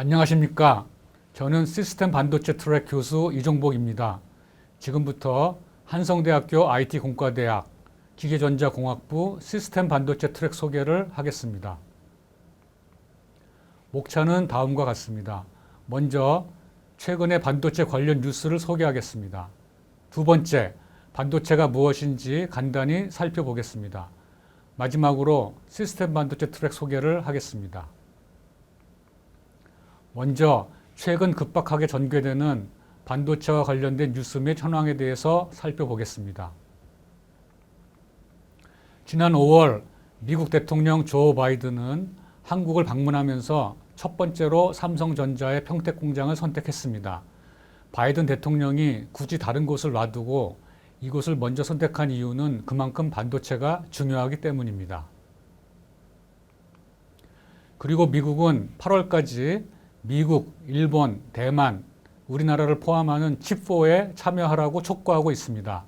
안녕하십니까. 저는 시스템 반도체 트랙 교수 이종복입니다. 지금부터 한성대학교 IT공과대학 기계전자공학부 시스템 반도체 트랙 소개를 하겠습니다. 목차는 다음과 같습니다. 먼저 최근의 반도체 관련 뉴스를 소개하겠습니다. 두 번째, 반도체가 무엇인지 간단히 살펴보겠습니다. 마지막으로 시스템 반도체 트랙 소개를 하겠습니다. 먼저 최근 급박하게 전개되는 반도체와 관련된 뉴스 및 현황에 대해서 살펴보겠습니다. 지난 5월 미국 대통령 조 바이든은 한국을 방문하면서 첫 번째로 삼성전자의 평택 공장을 선택했습니다. 바이든 대통령이 굳이 다른 곳을 놔두고 이곳을 먼저 선택한 이유는 그만큼 반도체가 중요하기 때문입니다. 그리고 미국은 8월까지 미국, 일본, 대만, 우리나라를 포함하는 칩4에 참여하라고 촉구하고 있습니다.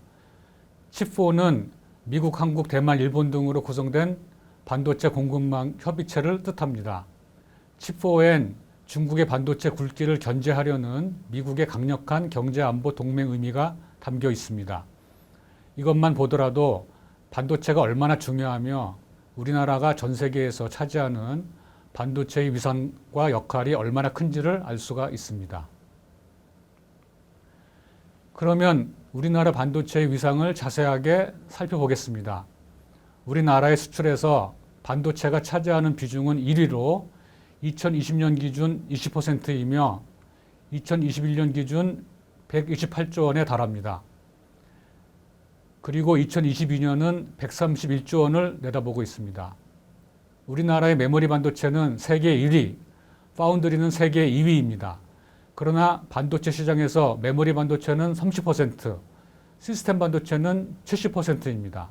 칩4는 미국, 한국, 대만, 일본 등으로 구성된 반도체 공급망 협의체를 뜻합니다. 칩4엔 중국의 반도체 굴기를 견제하려는 미국의 강력한 경제안보 동맹 의미가 담겨 있습니다. 이것만 보더라도 반도체가 얼마나 중요하며 우리나라가 전 세계에서 차지하는 반도체의 위상과 역할이 얼마나 큰지를 알 수가 있습니다. 그러면 우리나라 반도체의 위상을 자세하게 살펴보겠습니다. 우리나라의 수출에서 반도체가 차지하는 비중은 1위로 2020년 기준 20%이며 2021년 기준 128조 원에 달합니다. 그리고 2022년은 131조 원을 내다보고 있습니다. 우리나라의 메모리 반도체는 세계 1위, 파운드리는 세계 2위입니다. 그러나 반도체 시장에서 메모리 반도체는 30%, 시스템 반도체는 70%입니다.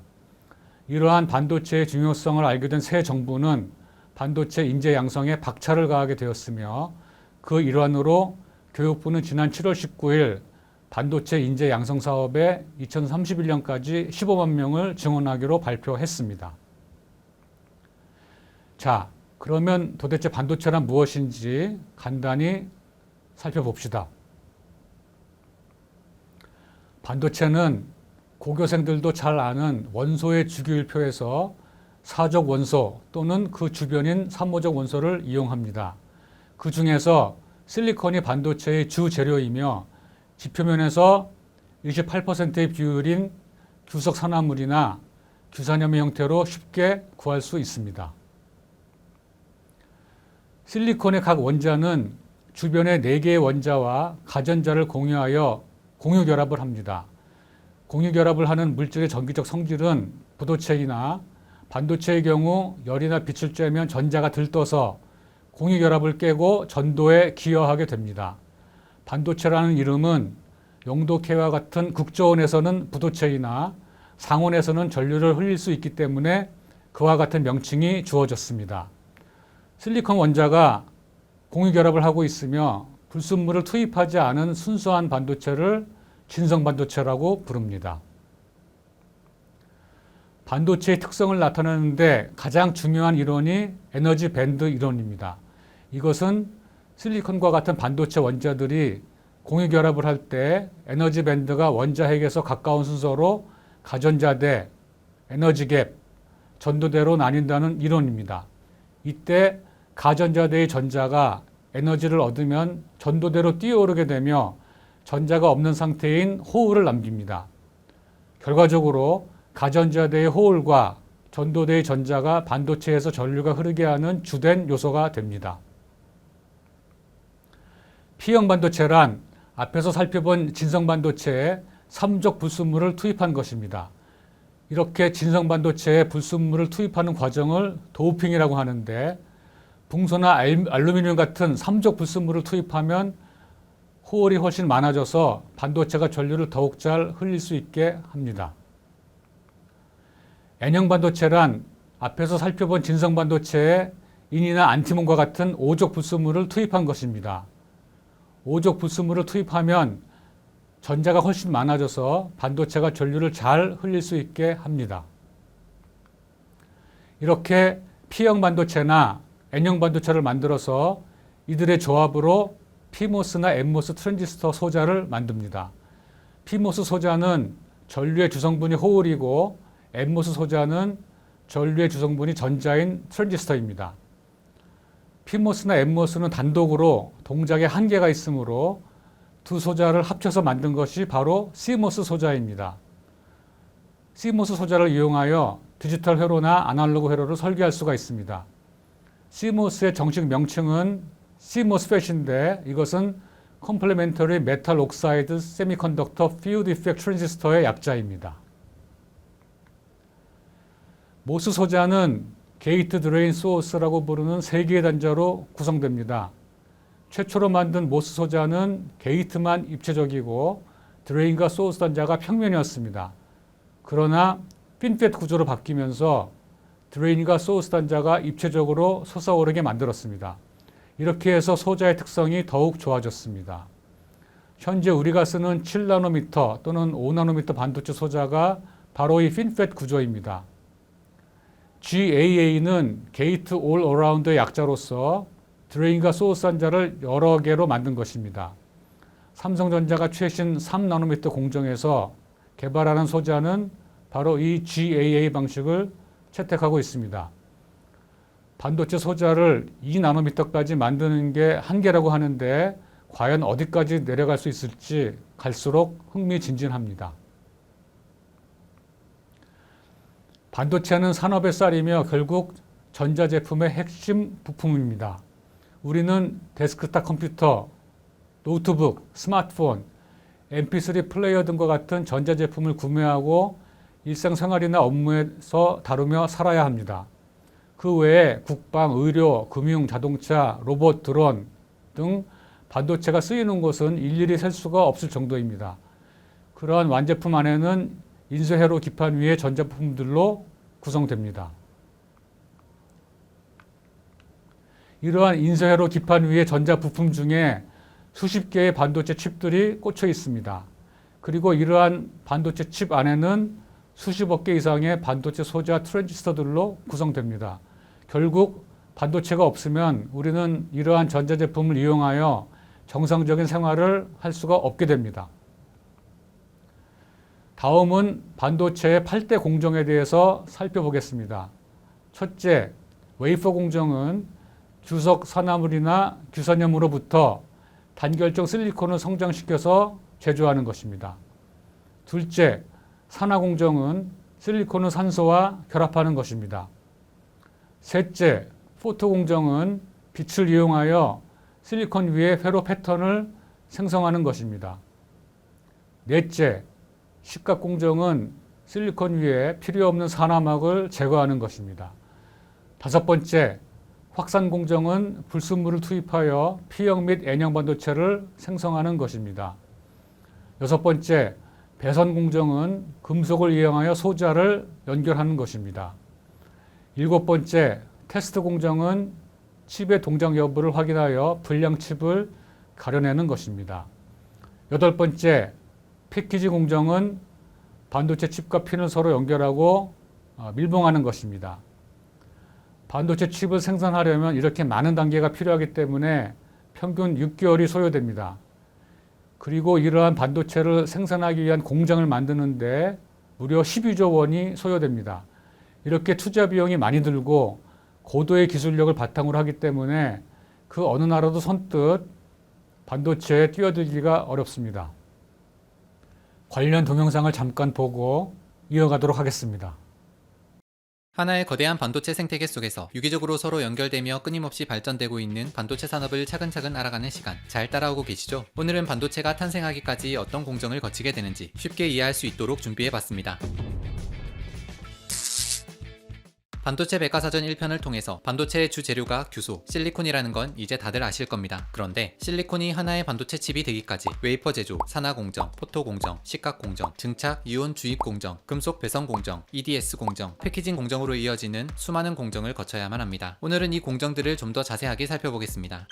이러한 반도체의 중요성을 알게 된 새 정부는 반도체 인재 양성에 박차를 가하게 되었으며 그 일환으로 교육부는 지난 7월 19일 반도체 인재 양성 사업에 2031년까지 15만 명을 증원하기로 발표했습니다. 자, 그러면 도대체 반도체란 무엇인지 간단히 살펴봅시다. 반도체는 고교생들도 잘 아는 원소의 주기율표에서 사족 원소 또는 그 주변인 삼호족 원소를 이용합니다. 그 중에서 실리콘이 반도체의 주 재료이며 지표면에서 28%의 비율인 규석 산화물이나 규산염의 형태로 쉽게 구할 수 있습니다. 실리콘의 각 원자는 주변의 4개의 원자와 가전자를 공유하여 공유결합을 합니다. 공유결합을 하는 물질의 전기적 성질은 부도체이나 반도체의 경우 열이나 빛을 쬐면 전자가 들떠서 공유결합을 깨고 전도에 기여하게 됩니다. 반도체라는 이름은 용도케와 같은 극저온에서는 부도체이나 상온에서는 전류를 흘릴 수 있기 때문에 그와 같은 명칭이 주어졌습니다. 실리콘 원자가 공유결합을 하고 있으며 불순물을 투입하지 않은 순수한 반도체를 진성반도체라고 부릅니다. 반도체의 특성을 나타내는데 가장 중요한 이론이 에너지 밴드 이론입니다. 이것은 실리콘과 같은 반도체 원자들이 공유결합을 할 때 에너지 밴드가 원자핵에서 가까운 순서로 가전자대, 에너지갭, 전도대로 나뉜다는 이론입니다. 이때 가전자대의 전자가 에너지를 얻으면 전도대로 뛰어오르게 되며 전자가 없는 상태인 호울을 남깁니다. 결과적으로 가전자대의 호울과 전도대의 전자가 반도체에서 전류가 흐르게 하는 주된 요소가 됩니다. P형 반도체란 앞에서 살펴본 진성 반도체에 삼족 불순물을 투입한 것입니다. 이렇게 진성 반도체에 불순물을 투입하는 과정을 도우핑이라고 하는데 붕소나 알루미늄 같은 삼족 불순물을 투입하면 호울이 훨씬 많아져서 반도체가 전류를 더욱 잘 흘릴 수 있게 합니다. N형 반도체란 앞에서 살펴본 진성 반도체에 인이나 안티몬과 같은 5족 불순물을 투입한 것입니다. 5족 불순물을 투입하면 전자가 훨씬 많아져서 반도체가 전류를 잘 흘릴 수 있게 합니다. 이렇게 P형 반도체나 N형 반도체를 만들어서 이들의 조합으로 PMOS나 NMOS 트랜지스터 소자를 만듭니다. PMOS 소자는 전류의 주성분이 호울이고 NMOS 소자는 전류의 주성분이 전자인 트랜지스터입니다. PMOS나 NMOS는 단독으로 동작에 한계가 있으므로 두 소자를 합쳐서 만든 것이 바로 CMOS 소자입니다. CMOS 소자를 이용하여 디지털 회로나 아날로그 회로를 설계할 수가 있습니다. CMOS의 정식 명칭은 CMOSFET인데 이것은 Complementary Metal Oxide Semiconductor Field Effect Transistor의 약자입니다. 모스 소자는 게이트 드레인 소스라고 부르는 세 개의 단자로 구성됩니다. 최초로 만든 모스 소자는 게이트만 입체적이고 드레인과 소스 단자가 평면이었습니다. 그러나 핀팻 구조로 바뀌면서 드레인과 소스 단자가 입체적으로 솟아오르게 만들었습니다. 이렇게 해서 소자의 특성이 더욱 좋아졌습니다. 현재 우리가 쓰는 7나노미터 또는 5나노미터 반도체 소자가 바로 이 핀팻 구조입니다. GAA는 게이트 올 어라운드의 약자로서 드레인과 소스 단자를 여러 개로 만든 것입니다. 삼성전자가 최신 3나노미터 공정에서 개발하는 소자는 바로 이 GAA 방식을 채택하고 있습니다. 반도체 소자를 2나노미터까지 만드는 게 한계라고 하는데 과연 어디까지 내려갈 수 있을지 갈수록 흥미진진합니다. 반도체는 산업의 쌀이며 결국 전자제품의 핵심 부품입니다. 우리는 데스크탑 컴퓨터, 노트북, 스마트폰, MP3 플레이어 등과 같은 전자제품을 구매하고 일상생활이나 업무에서 다루며 살아야 합니다. 그 외에 국방, 의료, 금융, 자동차, 로봇, 드론 등 반도체가 쓰이는 곳은 일일이 셀 수가 없을 정도입니다. 그러한 완제품 안에는 인쇄회로 기판 위의 전자부품들로 구성됩니다. 이러한 인쇄회로 기판 위의 전자부품 중에 수십 개의 반도체 칩들이 꽂혀 있습니다. 그리고 이러한 반도체 칩 안에는 수십억 개 이상의 반도체 소자 트랜지스터들로 구성됩니다. 결국 반도체가 없으면 우리는 이러한 전자제품을 이용하여 정상적인 생활을 할 수가 없게 됩니다. 다음은 반도체의 8대 공정에 대해서 살펴보겠습니다. 첫째, 웨이퍼 공정은 주석 산화물이나 규산염으로부터 단결정 실리콘을 성장시켜서 제조하는 것입니다. 둘째, 산화 공정은 실리콘을 산소와 결합하는 것입니다. 셋째, 포토 공정은 빛을 이용하여 실리콘 위에 회로 패턴을 생성하는 것입니다. 넷째, 식각 공정은 실리콘 위에 필요 없는 산화막을 제거하는 것입니다. 다섯 번째, 확산 공정은 불순물을 투입하여 P형 및 N형 반도체를 생성하는 것입니다. 여섯 번째, 배선 공정은 금속을 이용하여 소자를 연결하는 것입니다. 일곱 번째, 테스트 공정은 칩의 동작 여부를 확인하여 불량 칩을 가려내는 것입니다. 여덟 번째, 패키지 공정은 반도체 칩과 핀을 서로 연결하고 밀봉하는 것입니다. 반도체 칩을 생산하려면 이렇게 많은 단계가 필요하기 때문에 평균 6개월이 소요됩니다. 그리고 이러한 반도체를 생산하기 위한 공장을 만드는데 무려 12조 원이 소요됩니다. 이렇게 투자 비용이 많이 들고 고도의 기술력을 바탕으로 하기 때문에 그 어느 나라도 선뜻 반도체에 뛰어들기가 어렵습니다. 관련 동영상을 잠깐 보고 이어가도록 하겠습니다. 하나의 거대한 반도체 생태계 속에서 유기적으로 서로 연결되며 끊임없이 발전되고 있는 반도체 산업을 차근차근 알아가는 시간, 잘 따라오고 계시죠? 오늘은 반도체가 탄생하기까지 어떤 공정을 거치게 되는지 쉽게 이해할 수 있도록 준비해봤습니다. 반도체 백과사전 1편을 통해서 반도체의 주재료가 규소, 실리콘이라는 건 이제 다들 아실 겁니다. 그런데 실리콘이 하나의 반도체 칩이 되기까지 웨이퍼 제조, 산화 공정, 포토 공정, 식각 공정, 증착, 이온 주입 공정, 금속 배선 공정, EDS 공정, 패키징 공정으로 이어지는 수많은 공정을 거쳐야만 합니다. 오늘은 이 공정들을 좀 더 자세하게 살펴보겠습니다.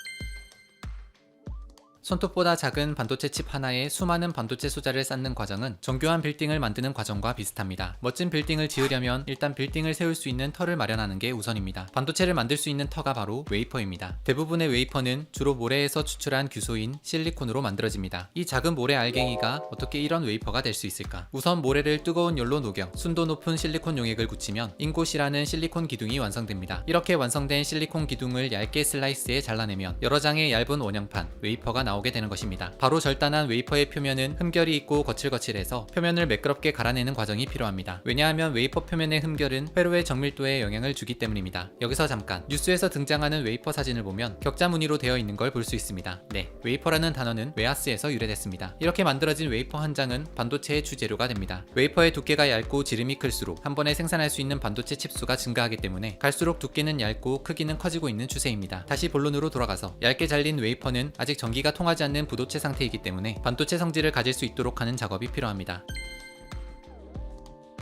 손톱보다 작은 반도체 칩 하나에 수많은 반도체 소자를 쌓는 과정은 정교한 빌딩을 만드는 과정과 비슷합니다. 멋진 빌딩을 지으려면 일단 빌딩을 세울 수 있는 터를 마련하는 게 우선입니다. 반도체를 만들 수 있는 터가 바로 웨이퍼입니다. 대부분의 웨이퍼는 주로 모래에서 추출한 규소인 실리콘으로 만들어집니다. 이 작은 모래 알갱이가 어떻게 이런 웨이퍼가 될 수 있을까? 우선 모래를 뜨거운 열로 녹여 순도 높은 실리콘 용액을 굳히면 인곳이라는 실리콘 기둥이 완성됩니다. 이렇게 완성된 실리콘 기둥을 얇게 슬라이스해 잘라내면 여러 장의 얇은 원형판 웨이퍼가 나오게 되는 것입니다. 바로 절단한 웨이퍼의 표면은 흠결이 있고 거칠거칠해서 표면을 매끄럽게 갈아내는 과정이 필요합니다. 왜냐하면 웨이퍼 표면의 흠결은 회로의 정밀도에 영향을 주기 때문입니다. 여기서 잠깐, 뉴스에서 등장하는 웨이퍼 사진을 보면 격자 무늬로 되어 있는 걸 볼 수 있습니다. 네, 웨이퍼라는 단어는 웨하스에서 유래됐습니다. 이렇게 만들어진 웨이퍼 한 장은 반도체의 주재료가 됩니다. 웨이퍼의 두께가 얇고 지름이 클수록 한 번에 생산할 수 있는 반도체 칩수가 증가하기 때문에 갈수록 두께는 얇고 크기는 커지고 있는 추세입니다. 다시 본론으로 돌아가서 얇게 잘린 웨이퍼는 아직 전기가 통하지 않는 부도체 상태이기 때문에 반도체 성질을 가질 수 있도록 하는 작업이 필요합니다.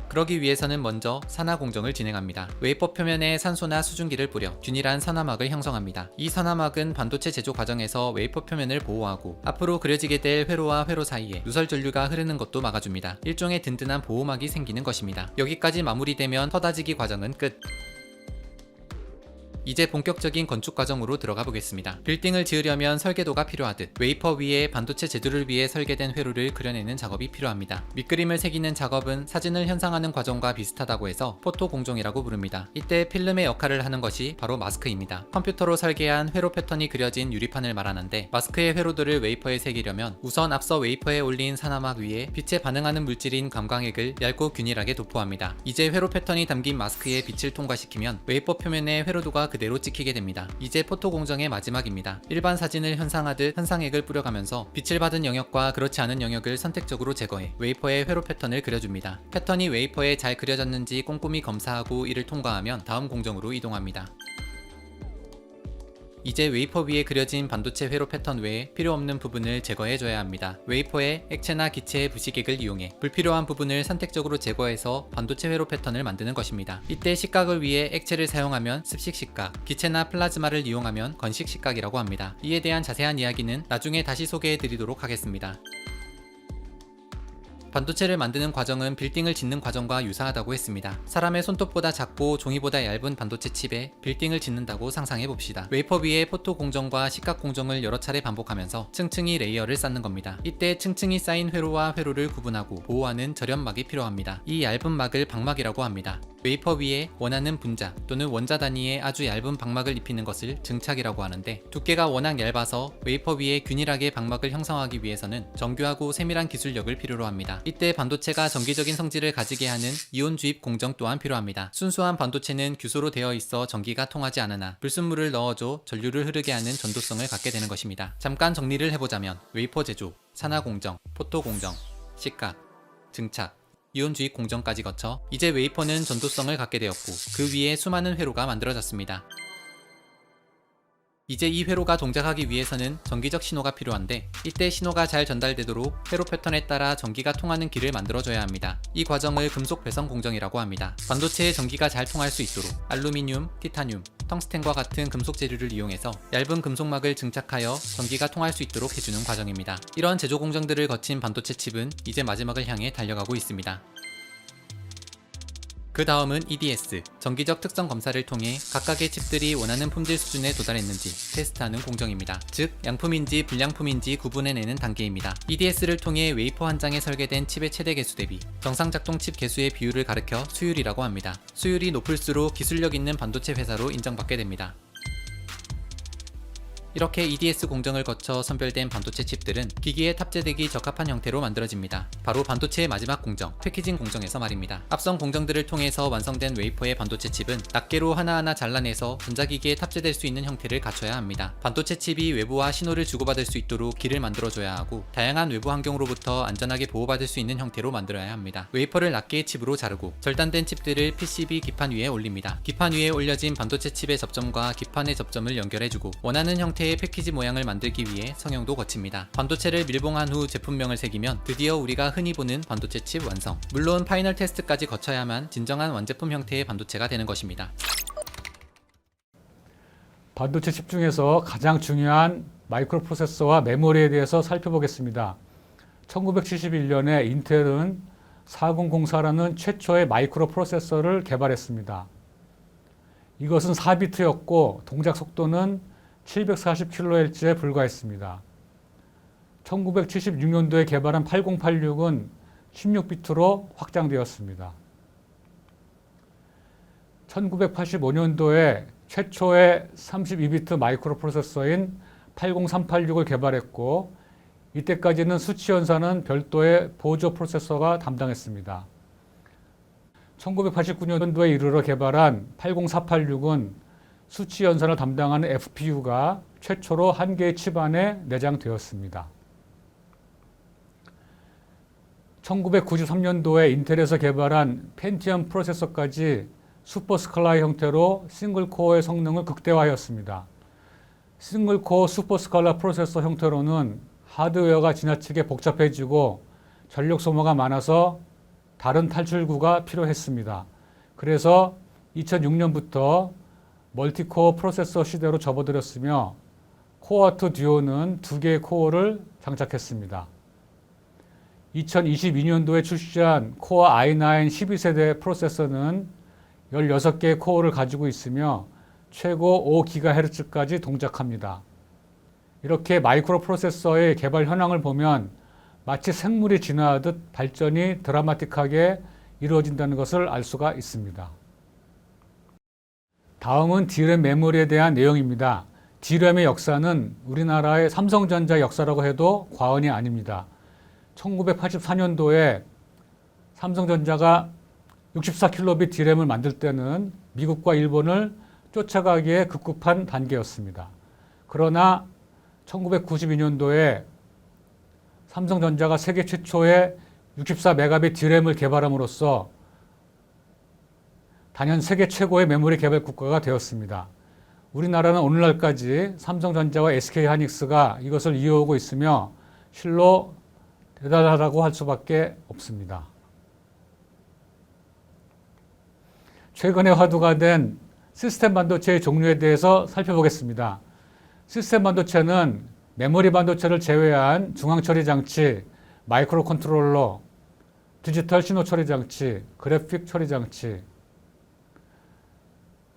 그러기 위해서는 먼저 산화 공정을 진행합니다. 웨이퍼 표면에 산소나 수증기를 뿌려 균일한 산화막을 형성합니다. 이 산화막은 반도체 제조 과정에서 웨이퍼 표면을 보호하고 앞으로 그려지게 될 회로와 회로 사이에 누설 전류가 흐르는 것도 막아줍니다. 일종의 든든한 보호막이 생기는 것입니다. 여기까지 마무리되면 터다지기 과정은 끝. 이제 본격적인 건축 과정으로 들어가 보겠습니다. 빌딩을 지으려면 설계도가 필요하듯 웨이퍼 위에 반도체 제조를 위해 설계된 회로를 그려내는 작업이 필요합니다. 밑그림을 새기는 작업은 사진을 현상하는 과정과 비슷하다고 해서 포토 공정이라고 부릅니다. 이때 필름의 역할을 하는 것이 바로 마스크입니다. 컴퓨터로 설계한 회로 패턴이 그려진 유리판을 말하는데 마스크의 회로들을 웨이퍼에 새기려면 우선 앞서 웨이퍼에 올린 산화막 위에 빛에 반응하는 물질인 감광액을 얇고 균일하게 도포합니다. 이제 회로 패턴이 담긴 마스크에 빛을 통과시키면 웨이퍼 표면에 회로도가 그대로 찍히게 됩니다. 이제 포토 공정의 마지막입니다. 일반 사진을 현상하듯 현상액을 뿌려가면서 빛을 받은 영역과 그렇지 않은 영역을 선택적으로 제거해 웨이퍼의 회로 패턴을 그려줍니다. 패턴이 웨이퍼에 잘 그려졌는지 꼼꼼히 검사하고 이를 통과하면 다음 공정으로 이동합니다. 이제 웨이퍼 위에 그려진 반도체 회로 패턴 외에 필요 없는 부분을 제거해줘야 합니다. 웨이퍼에 액체나 기체의 부식액을 이용해 불필요한 부분을 선택적으로 제거해서 반도체 회로 패턴을 만드는 것입니다. 이때 식각을 위해 액체를 사용하면 습식 식각, 기체나 플라즈마를 이용하면 건식 식각이라고 합니다. 이에 대한 자세한 이야기는 나중에 다시 소개해드리도록 하겠습니다. 반도체를 만드는 과정은 빌딩을 짓는 과정과 유사하다고 했습니다. 사람의 손톱보다 작고 종이보다 얇은 반도체 칩에 빌딩을 짓는다고 상상해봅시다. 웨이퍼 위에 포토 공정과 식각 공정을 여러 차례 반복하면서 층층이 레이어를 쌓는 겁니다. 이때 층층이 쌓인 회로와 회로를 구분하고 보호하는 절연막이 필요합니다. 이 얇은 막을 방막이라고 합니다. 웨이퍼 위에 원하는 분자 또는 원자 단위의 아주 얇은 방막을 입히는 것을 증착이라고 하는데 두께가 워낙 얇아서 웨이퍼 위에 균일하게 방막을 형성하기 위해서는 정교하고 세밀한 기술력을 필요로 합니다. 이때 반도체가 정기적인 성질을 가지게 하는 이온 주입 공정 또한 필요합니다. 순수한 반도체는 규소로 되어 있어 전기가 통하지 않으나 불순물을 넣어줘 전류를 흐르게 하는 전도성을 갖게 되는 것입니다. 잠깐 정리를 해보자면 웨이퍼 제조, 산화 공정, 포토 공정, 식각, 증착, 이온 주입 공정까지 거쳐 이제 웨이퍼는 전도성을 갖게 되었고 그 위에 수많은 회로가 만들어졌습니다. 이제 이 회로가 동작하기 위해서는 전기적 신호가 필요한데 이때 신호가 잘 전달되도록 회로 패턴에 따라 전기가 통하는 길을 만들어줘야 합니다. 이 과정을 금속 배선 공정이라고 합니다. 반도체에 전기가 잘 통할 수 있도록 알루미늄, 티타늄, 텅스텐과 같은 금속 재료를 이용해서 얇은 금속막을 증착하여 전기가 통할 수 있도록 해주는 과정입니다. 이런 제조 공정들을 거친 반도체 칩은 이제 마지막을 향해 달려가고 있습니다. 그 다음은 EDS, 전기적 특성 검사를 통해 각각의 칩들이 원하는 품질 수준에 도달했는지 테스트하는 공정입니다. 즉, 양품인지 불량품인지 구분해내는 단계입니다. EDS를 통해 웨이퍼 한 장에 설계된 칩의 최대 개수 대비 정상 작동 칩 개수의 비율을 가리켜 수율이라고 합니다. 수율이 높을수록 기술력 있는 반도체 회사로 인정받게 됩니다. 이렇게 EDS 공정을 거쳐 선별된 반도체 칩들은 기기에 탑재되기 적합한 형태로 만들어집니다. 바로 반도체의 마지막 공정, 패키징 공정에서 말입니다. 앞선 공정들을 통해서 완성된 웨이퍼의 반도체 칩은 낱개로 하나하나 잘라내서 전자기기에 탑재될 수 있는 형태를 갖춰야 합니다. 반도체 칩이 외부와 신호를 주고받을 수 있도록 길을 만들어줘야 하고 다양한 외부 환경으로부터 안전하게 보호받을 수 있는 형태로 만들어야 합니다. 웨이퍼를 낱개의 칩으로 자르고 절단된 칩들을 PCB 기판 위에 올립니다. 기판 위에 올려진 반도체 칩의 접점과 기판의 접점을 연결해주고 원하는 형태의 패키지 모양을 만들기 위해 성형도 거칩니다. 반도체를 밀봉한 후 제품명을 새기면 드디어 우리가 흔히 보는 반도체 칩 완성. 물론 파이널 테스트까지 거쳐야만 진정한 완제품 형태의 반도체가 되는 것입니다. 반도체 칩 중에서 가장 중요한 마이크로 프로세서와 메모리에 대해서 살펴보겠습니다. 1971년에 인텔은 4004라는 최초의 마이크로 프로세서를 개발했습니다. 이것은 4비트였고 동작 속도는 740kHz에 불과했습니다. 1976년도에 개발한 8086은 16비트로 확장되었습니다. 1985년도에 최초의 32비트 마이크로 프로세서인 80386을 개발했고 이때까지는 수치 연산은 별도의 보조 프로세서가 담당했습니다. 1989년도에 이르러 개발한 80486은 수치 연산을 담당하는 FPU가 최초로 한 개의 칩 안에 내장되었습니다. 1993년도에 인텔에서 개발한 펜티엄 프로세서까지 슈퍼스칼라의 형태로 싱글코어의 성능을 극대화하였습니다. 싱글코어 슈퍼스칼라 프로세서 형태로는 하드웨어가 지나치게 복잡해지고 전력 소모가 많아서 다른 탈출구가 필요했습니다. 그래서 2006년부터 멀티코어 프로세서 시대로 접어들었으며 코어2 듀오는 2개의 코어를 장착했습니다. 2022년도에 출시한 코어 i9 12세대 프로세서는 16개의 코어를 가지고 있으며 최고 5GHz까지 동작합니다. 이렇게 마이크로 프로세서의 개발 현황을 보면 마치 생물이 진화하듯 발전이 드라마틱하게 이루어진다는 것을 알 수가 있습니다. 다음은 D램 메모리에 대한 내용입니다. D램의 역사는 우리나라의 삼성전자 역사라고 해도 과언이 아닙니다. 1984년도에 삼성전자가 64kbit D램을 만들 때는 미국과 일본을 쫓아가기에 급급한 단계였습니다. 그러나 1992년도에 삼성전자가 세계 최초의 64메가빗 D램을 개발함으로써 단연 세계 최고의 메모리 개발 국가가 되었습니다. 우리나라는 오늘날까지 삼성전자와 SK하이닉스가 이것을 이어오고 있으며 실로 대단하다고 할 수밖에 없습니다. 최근에 화두가 된 시스템 반도체의 종류에 대해서 살펴보겠습니다. 시스템 반도체는 메모리 반도체를 제외한 중앙 처리 장치, 마이크로 컨트롤러, 디지털 신호 처리 장치, 그래픽 처리 장치,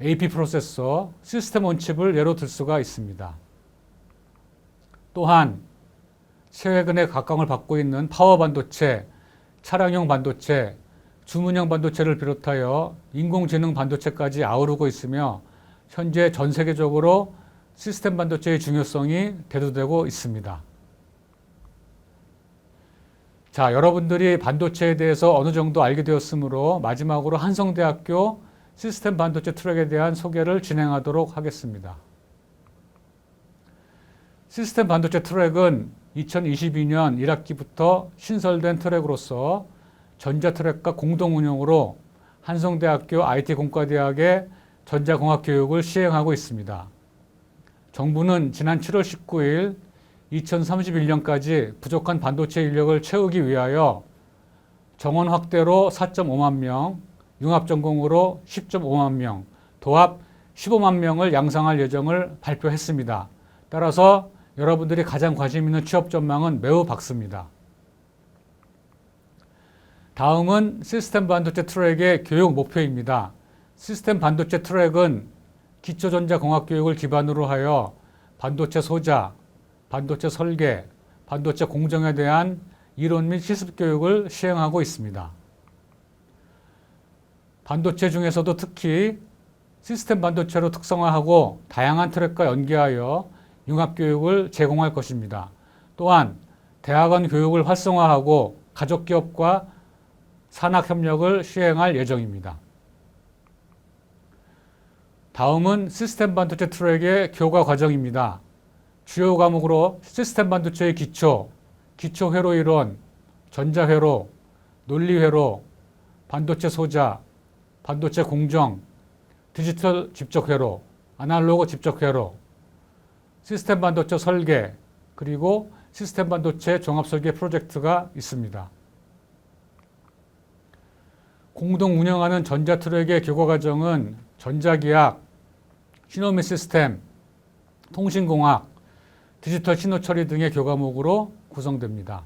AP 프로세서, 시스템 온 칩을 예로 들 수가 있습니다. 또한 최근에 각광을 받고 있는 파워 반도체, 차량용 반도체, 주문형 반도체를 비롯하여 인공지능 반도체까지 아우르고 있으며 현재 전 세계적으로 시스템 반도체의 중요성이 대두되고 있습니다. 자, 여러분들이 반도체에 대해서 어느 정도 알게 되었으므로 마지막으로 한성대학교 시스템 반도체 트랙에 대한 소개를 진행하도록 하겠습니다. 시스템 반도체 트랙은 2022년 1학기부터 신설된 트랙으로서 전자 트랙과 공동 운영으로 한성대학교 IT공과대학의 전자공학 교육을 시행하고 있습니다. 정부는 지난 7월 19일 2031년까지 부족한 반도체 인력을 채우기 위하여 정원 확대로 4.5만 명, 융합 전공으로 10.5만 명, 도합 15만 명을 양성할 예정을 발표했습니다. 따라서 여러분들이 가장 관심 있는 취업 전망은 매우 밝습니다. 다음은 시스템 반도체 트랙의 교육 목표입니다. 시스템 반도체 트랙은 기초전자공학 교육을 기반으로 하여 반도체 소자, 반도체 설계, 반도체 공정에 대한 이론 및 실습 교육을 시행하고 있습니다. 반도체 중에서도 특히 시스템 반도체로 특성화하고 다양한 트랙과 연계하여 융합교육을 제공할 것입니다. 또한 대학원 교육을 활성화하고 가족기업과 산학협력을 시행할 예정입니다. 다음은 시스템 반도체 트랙의 교과 과정입니다. 주요 과목으로 시스템 반도체의 기초, 기초 회로 이론, 전자회로, 논리회로, 반도체 소자, 반도체 공정, 디지털 집적회로, 아날로그 집적회로, 시스템 반도체 설계, 그리고 시스템 반도체 종합설계 프로젝트가 있습니다. 공동 운영하는 전자 트랙의 교과 과정은 전자기학, 신호 및 시스템, 통신공학, 디지털 신호 처리 등의 교과목으로 구성됩니다.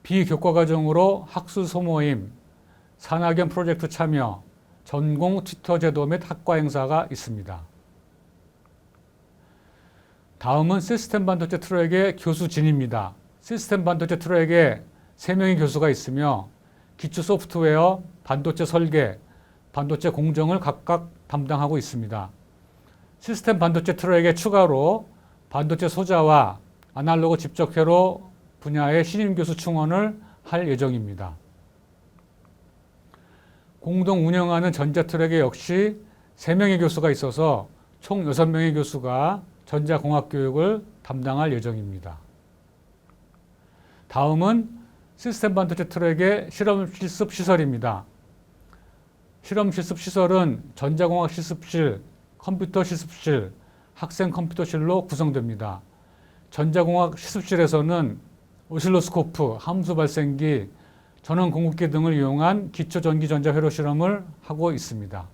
비교과 과정으로 학술 소모임, 산학연 프로젝트 참여, 전공 튜터 제도 및 학과 행사가 있습니다. 다음은 시스템 반도체 트랙의 교수 진입니다. 시스템 반도체 트랙에 3명의 교수가 있으며 기초 소프트웨어, 반도체 설계, 반도체 공정을 각각 담당하고 있습니다. 시스템 반도체 트랙에 추가로 반도체 소자와 아날로그 집적 회로 분야의 신임 교수 충원을 할 예정입니다. 공동 운영하는 전자 트랙에 역시 3명의 교수가 있어서 총 6명의 교수가 전자공학 교육을 담당할 예정입니다. 다음은 시스템 반도체 트랙의 실험 실습 시설입니다. 실험 실습 시설은 전자공학 실습실, 컴퓨터 실습실, 학생 컴퓨터실로 구성됩니다. 전자공학 실습실에서는 오실로스코프, 함수 발생기, 전원 공급기 등을 이용한 기초 전기 전자 회로 실험을 하고 있습니다.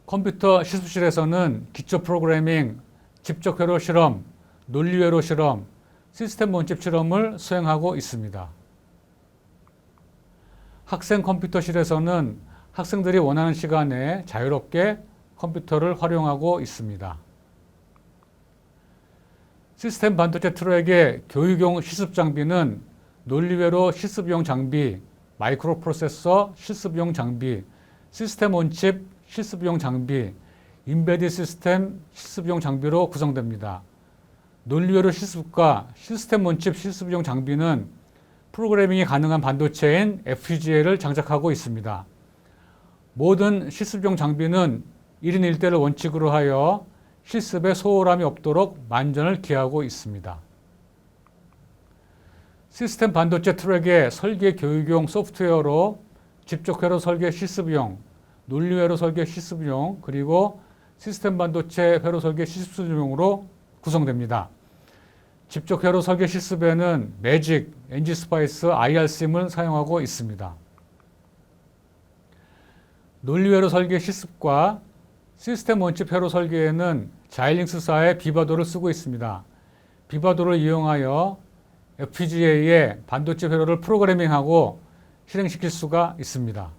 컴퓨터 실습실에서는 기초 프로그래밍, 집적 회로 실험, 논리 회로 실험, 시스템 원집 실험을 수행하고 있습니다. 학생 컴퓨터실에서는 학생들이 원하는 시간에 자유롭게 컴퓨터를 활용하고 있습니다. 시스템 반도체 트랙의 교육용 실습 장비는 논리회로 실습용 장비, 마이크로 프로세서 실습용 장비, 시스템 온칩 실습용 장비, 인베디드 시스템 실습용 장비로 구성됩니다. 논리회로 실습과 시스템 온칩 실습용 장비는 프로그래밍이 가능한 반도체인 FPGA를 장착하고 있습니다. 모든 실습용 장비는 1인 1대를 원칙으로 하여 실습에 소홀함이 없도록 만전을 기하고 있습니다. 시스템 반도체 트랙의 설계 교육용 소프트웨어로 집적회로 설계 실습용, 논리회로 설계 실습용, 그리고 시스템 반도체 회로 설계 실습용으로 구성됩니다. 집적회로 설계 실습에는 매직, NG스파이스, IRSIM을 사용하고 있습니다. 논리회로 설계 실습과 시스템 원집 회로 설계에는 자일링스사의 비바도를 쓰고 있습니다. 비바도를 이용하여 FPGA의 반도체 회로를 프로그래밍하고 실행시킬 수가 있습니다.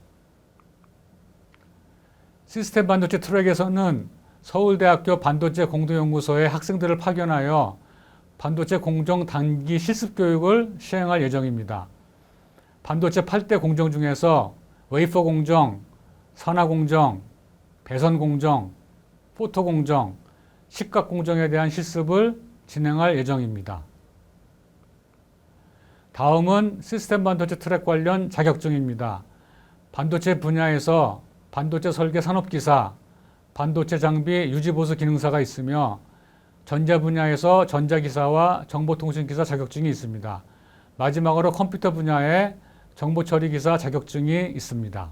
시스템 반도체 트랙에서는 서울대학교 반도체 공동연구소에 학생들을 파견하여 반도체 공정 단기 실습 교육을 시행할 예정입니다. 반도체 8대 공정 중에서 웨이퍼 공정, 산화 공정, 배선 공정, 포토 공정, 식각 공정에 대한 실습을 진행할 예정입니다. 다음은 시스템 반도체 트랙 관련 자격증입니다. 반도체 분야에서 반도체 설계 산업기사, 반도체 장비 유지보수 기능사가 있으며 전자 분야에서 전자기사와 정보통신기사 자격증이 있습니다. 마지막으로 컴퓨터 분야에 정보처리기사 자격증이 있습니다.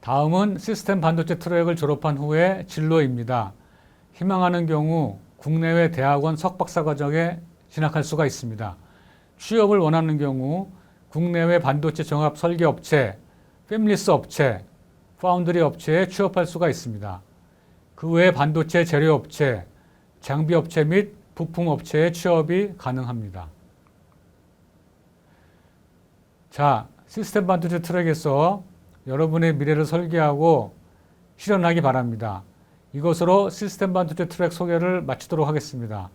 다음은 시스템 반도체 트랙을 졸업한 후의 진로입니다. 희망하는 경우 국내외 대학원 석박사 과정에 진학할 수가 있습니다. 취업을 원하는 경우 국내외 반도체 정합 설계 업체, 패밀리스 업체, 파운드리 업체에 취업할 수가 있습니다. 그 외 반도체 재료 업체, 장비 업체 및 부품 업체에 취업이 가능합니다. 자, 시스템 반도체 트랙에서 여러분의 미래를 설계하고 실현하기 바랍니다. 이것으로 시스템 반도체 트랙 소개를 마치도록 하겠습니다.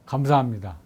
감사합니다.